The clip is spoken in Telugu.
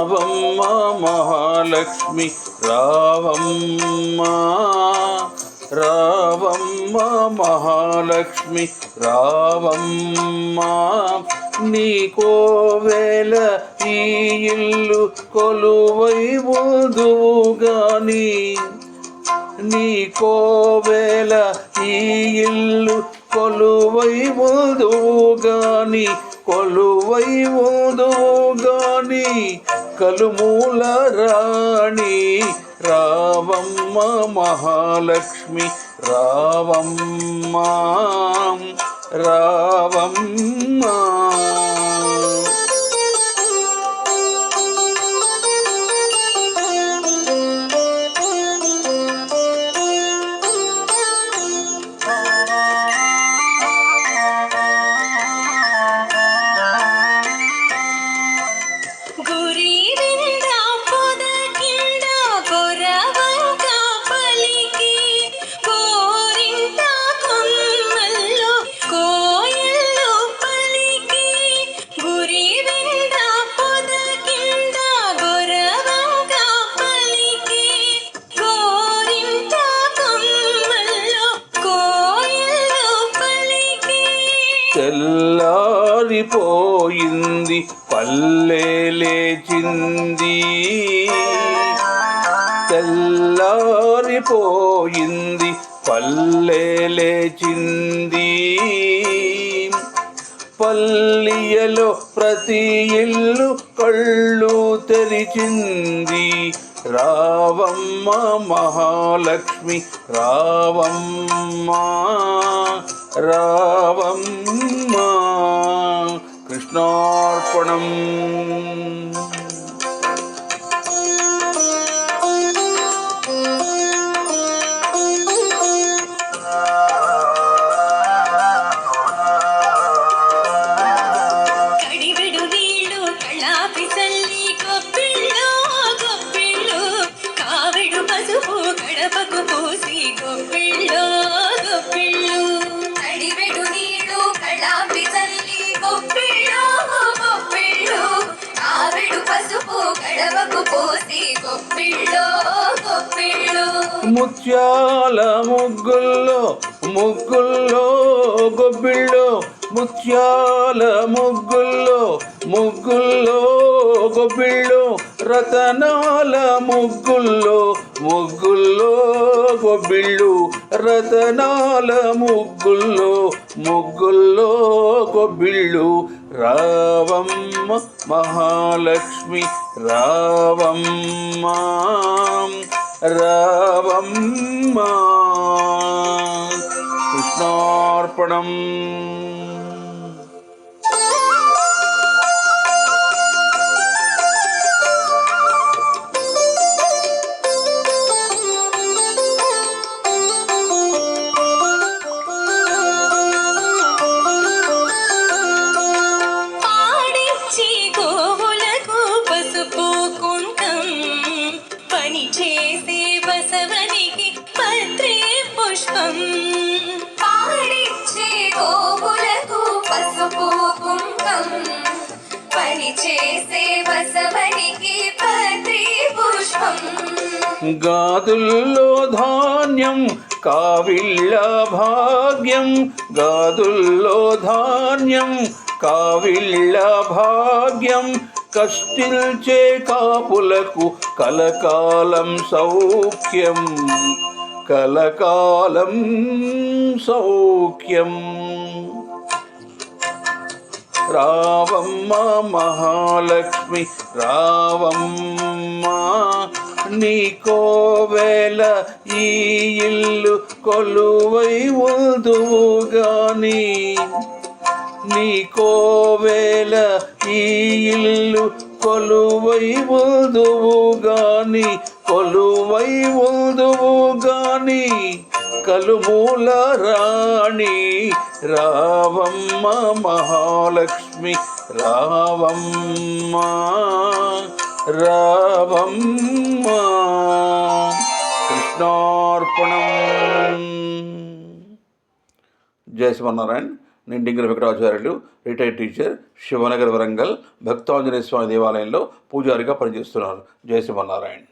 రావమ్మ మహాలక్ష్మి రావమ్మ, రావమ్మ మహాలక్ష్మి రావమ్మ, నీ కోవెల ఈ ఇల్లు కొలువై ఉందువుగాని, నీ కోవెల ఈ ఇల్లు కొలువై ఉందువుగాని, కొలువై ఉందువుగాని, కలుమూల రాణి రావమ్మ మహాలక్ష్మి రావమ్మ, రావమ్మ. తెల్లారిపోయింది పల్లె లేచింది, తెల్లారిపోయింది పల్లె లేచింది, పల్లియలో ప్రతి ఇల్లు కళ్ళు తెరిచింది, రావమ్మ మహాలక్ష్మి రావమ్మ, రావమ్మ. కృష్ణార్పణం. గడపకు పూసి గొప్పిళ్ళు గొప్పిళ్ళు, అడివెడు నీళ్ళు కళాపి చల్లి గొప్పిళ్ళు గొప్పిళ్ళు, ఆవిడు పసుపు గడపకు పూసి గొప్పిళ్ళు గొప్పిళ్ళు, ముత్యాల ముగ్గుల్లో ముగ్గుల్లో గొబ్బిళ్ళు, ముత్యాల ముగ్గుల్లో ముగ్గుల్లో గొబ్బిళ్ళు, రతనాల ముగ్గుల్లో ముగ్గుల్లో గొబ్బిళ్ళు, రతనాల ముగ్గుల్లో ముగ్గుల్లో గొబ్బిళ్ళు, రావమ్మ మహాలక్ష్మి రావమ్మ, రావమ్మ. కృష్ణార్పణం. చేసే బసవనికి పత్రి పుష్పం, పాడిచ్చే గోవులకు పసుపు కుంకం, పని చేసే బసవనికి పత్రి పుష్పం, గాదుల్లో ధాన్యం కావిళ్ళ భాగ్యం, గాదుల్లో ధాన్యం కావిళ్ళ భాగ్యం, కష్టిల్చే కాపులకు కలకాలం సౌఖ్యం, కలకాలం సౌఖ్యం. రావమ్మ మహాలక్ష్మి రావమ్మ, నీ కోవెల ఈ ఇల్లు కొలువై ఉందువుగాని, నీ కోవెల ఈ ఇల్లు కొలువై ఉందువుగాని, కొలువై ఉందువుగాని, కలుమూల రాణి రావమ్మ మహాలక్ష్మి రావమ్మ, రావమ్మ. కృష్ణార్పణం. జయ శ్రీమన్నారాయణ. నిండింగర వెంకటాచార్యులు రిటైర్డ్ టీచర్, శివనగర్ వరంగల్ భక్తాంజనేయ స్వామి దేవాలయంలో పూజారిగా పనిచేస్తున్నారు. జయ శ్రీమన్నారాయణ.